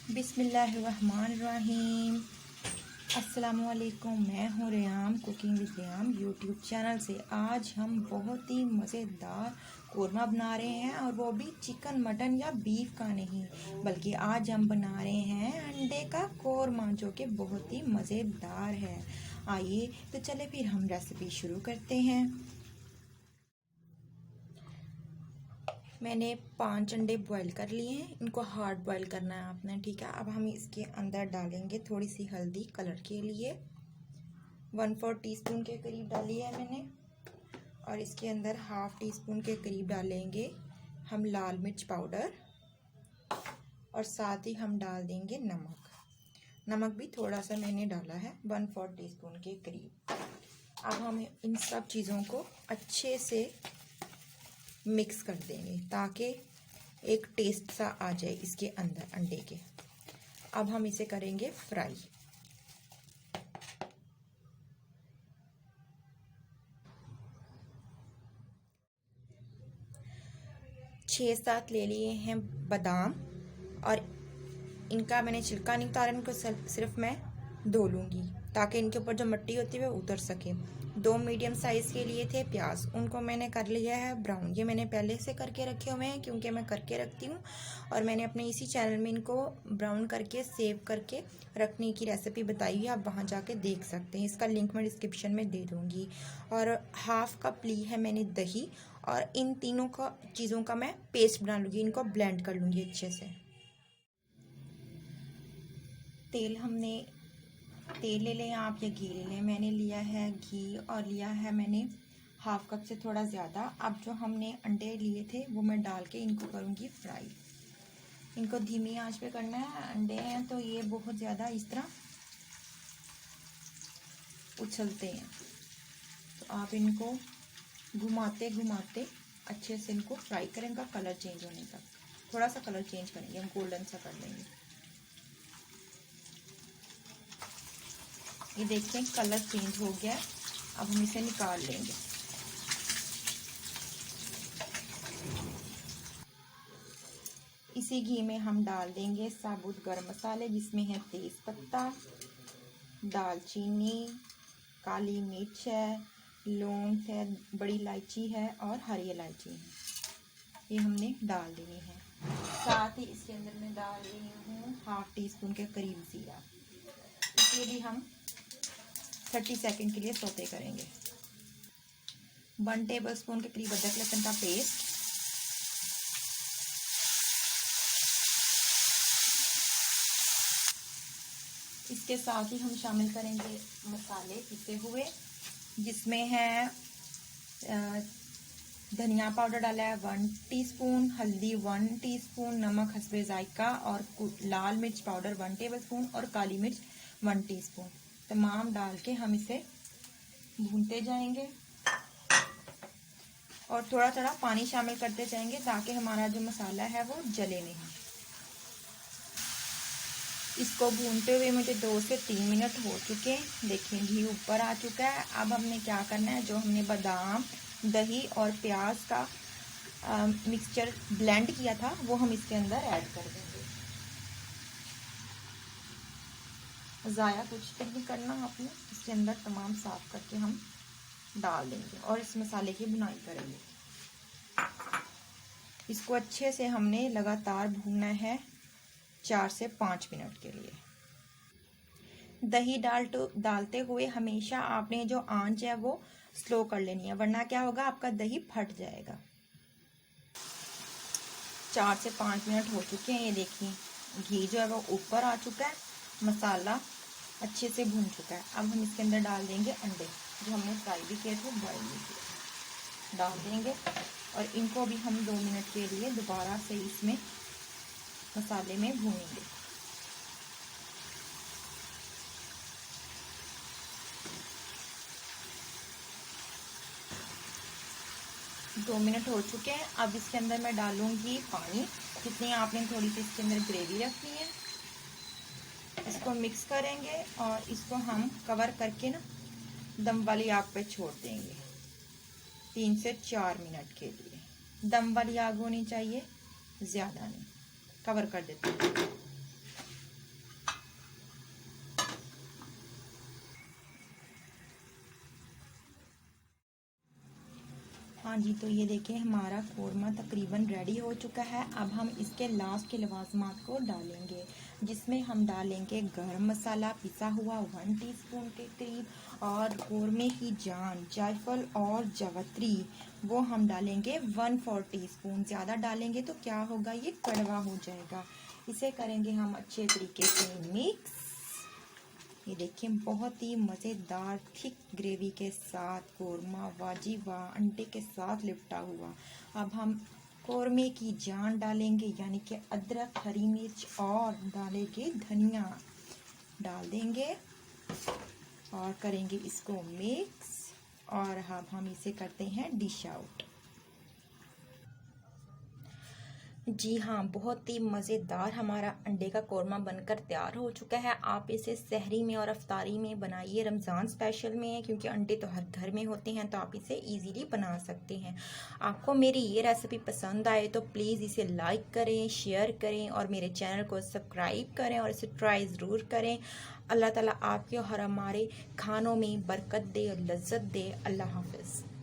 बिस्मिल्लाहिर्रहमानिर्रहीम। अस्सलामुअलैकुम। मैं हूँ realm cooking with realm YouTube channel से। आज हम बहुत ही मज़ेदार कोरमा बना रहे हैं, और वो भी चिकन मटन या बीफ का नहीं, बल्कि आज हम बना रहे हैं अंडे का कोरमा, जो कि बहुत ही मज़ेदार है। आइए तो चले फिर हम रेसिपी शुरू करते हैं। मैंने 5 अंडे बॉईल कर लिए हैं। इनको हार्ड बॉईल करना है आपने, ठीक है। अब हम इसके अंदर डालेंगे थोड़ी सी हल्दी कलर के लिए, 1/4 टीस्पून के करीब डाली है मैंने। और इसके अंदर 1/2 टीस्पून के करीब डालेंगे हम लाल मिर्च पाउडर, और साथ ही हम डाल देंगे नमक। नमक भी थोड़ा सा मैंने डाला है, 1/4 टीस्पून के करीब। अब हम इन सब चीज़ों को अच्छे से मिक्स कर देंगे ताकि एक टेस्ट सा आ जाए इसके अंदर अंडे के। अब हम इसे करेंगे फ्राई। छः सात ले लिए हैं बादाम, और इनका मैंने छिलका नहीं उतारा। इनको सिर्फ मैं धो लूँगी ताकि इनके ऊपर जो मिट्टी होती है वो उतर सके। 2 मीडियम साइज़ के लिए थे प्याज, उनको मैंने कर लिया है ब्राउन। ये मैंने पहले से करके रखे हुए हैं, क्योंकि मैं करके रखती हूँ, और मैंने अपने इसी चैनल में इनको ब्राउन करके सेव करके रखने की रेसिपी बताई है। आप वहाँ जाके देख सकते हैं, इसका लिंक मैं डिस्क्रिप्शन में दे दूँगी। और 1/2 कप ली है मैंने दही, और इन तीनों का चीज़ों का मैं पेस्ट बना लूँगी, इनको ब्लेंड कर लूँगी अच्छे से। तेल ले लें आप या घी ले लें। मैंने लिया है घी, और लिया है मैंने 1/2 कप से थोड़ा ज़्यादा। अब जो हमने अंडे लिए थे वो मैं डाल के इनको करूँगी फ्राई। इनको धीमी आंच पे करना है। अंडे हैं तो ये बहुत ज़्यादा इस तरह उछलते हैं, तो आप इनको घुमाते घुमाते अच्छे से इनको फ्राई करें, इनका कलर चेंज होने तक। थोड़ा सा कलर चेंज करेंगे, हम गोल्डन सा कर लेंगे। ये देखें कलर चेंज हो गया। अब हम इसे निकाल लेंगे। इसी घी में हम डाल देंगे साबुत गरम मसाले, जिसमें है तेज पत्ता, दालचीनी, काली मिर्च है, लौंग है, बड़ी इलायची है, और हरी इलायची है। ये हमने डाल देनी है। साथ ही इसके अंदर मैं डाल रही हूँ 1/2 टीस्पून के करीब जीरा। इसे भी हम 30 सेकंड के लिए सौते करेंगे। 1 टेबलस्पून के करीब अदरक लहसुन का पेस्ट, इसके साथ ही हम शामिल करेंगे मसाले पिसे हुए, जिसमें है धनिया पाउडर डाला है 1 टीस्पून, हल्दी 1 टीस्पून, नमक हस्बे जायका, और लाल मिर्च पाउडर 1 टेबलस्पून, और काली मिर्च 1 टीस्पून। तमाम डाल के हम इसे भूनते जाएंगे, और थोड़ा थोड़ा पानी शामिल करते जाएंगे ताकि हमारा जो मसाला है वो जले नहीं। इसको भूनते हुए मुझे 2 से 3 मिनट हो चुके हैं। देखिए घी ऊपर आ चुका है। अब हमने क्या करना है, जो हमने बादाम, दही और प्याज का मिक्सचर ब्लेंड किया था वो हम इसके अंदर ऐड कर देंगे। ज़ाया कुछ नहीं करना आपने, इसके अंदर तमाम साफ करके हम डाल देंगे, और इस मसाले की भुनाई करेंगे। इसको अच्छे से हमने लगातार भूनना है 4 से 5 मिनट के लिए। दही डालते हुए हमेशा आपने जो आंच है वो स्लो कर लेनी है, वरना क्या होगा, आपका दही फट जाएगा। 4 से 5 मिनट हो चुके हैं। ये देखिए घी जो है वो ऊपर आ चुका है, मसाला अच्छे से भून चुका है। अब हम इसके अंदर डाल देंगे अंडे, जो हमने फ्राई भी किए थे, बॉयल भी किए, डाल देंगे, और इनको भी हम 2 मिनट के लिए दोबारा से इसमें मसाले में भूनेंगे। 2 मिनट हो चुके हैं। अब इसके अंदर मैं डालूंगी पानी, जितनी आपने थोड़ी सी इसके अंदर ग्रेवी रखनी है। इसको मिक्स करेंगे, और इसको हम कवर करके ना दम वाली आग पे छोड़ देंगे 3 से 4 मिनट के लिए। दम वाली आग होनी चाहिए, ज़्यादा नहीं। कवर कर देते हैं। हाँ जी, तो ये देखें हमारा कोरमा तकरीबन रेडी हो चुका है। अब हम इसके लास्ट के लवाजमात को डालेंगे, जिसमें हम डालेंगे गरम मसाला पिसा हुआ 1 टीस्पून के करीब, और कोरमे की जान, जायफल और जावित्री वो हम डालेंगे 1/4 टीस्पून। ज़्यादा डालेंगे तो क्या होगा, ये कड़वा हो जाएगा। इसे करेंगे हम अच्छे तरीके से मिक्स। ये देखिए बहुत ही मज़ेदार थिक ग्रेवी के साथ कोरमा वाजी वाह अंडे के साथ लिपटा हुआ। अब हम कोरमे की जान डालेंगे, यानी कि अदरक, हरी मिर्च और डालेंगे धनिया डाल देंगे और करेंगे इसको मिक्स। और अब हम इसे करते हैं डिश आउट। जी हाँ, बहुत ही मज़ेदार हमारा अंडे का कोरमा बनकर तैयार हो चुका है। आप इसे सहरी में और अफ्तारी में बनाइए, रमज़ान स्पेशल में है क्योंकि अंडे तो हर घर में होते हैं, तो आप इसे इजीली बना सकते हैं। आपको मेरी ये रेसिपी पसंद आए तो प्लीज़ इसे लाइक करें, शेयर करें और मेरे चैनल को सब्सक्राइब करें और इसे ट्राई ज़रूर करें। अल्लाह ताला आपके और हमारे खानों में बरकत दे और लज्जत दे। अल्लाह हाफ़िज़।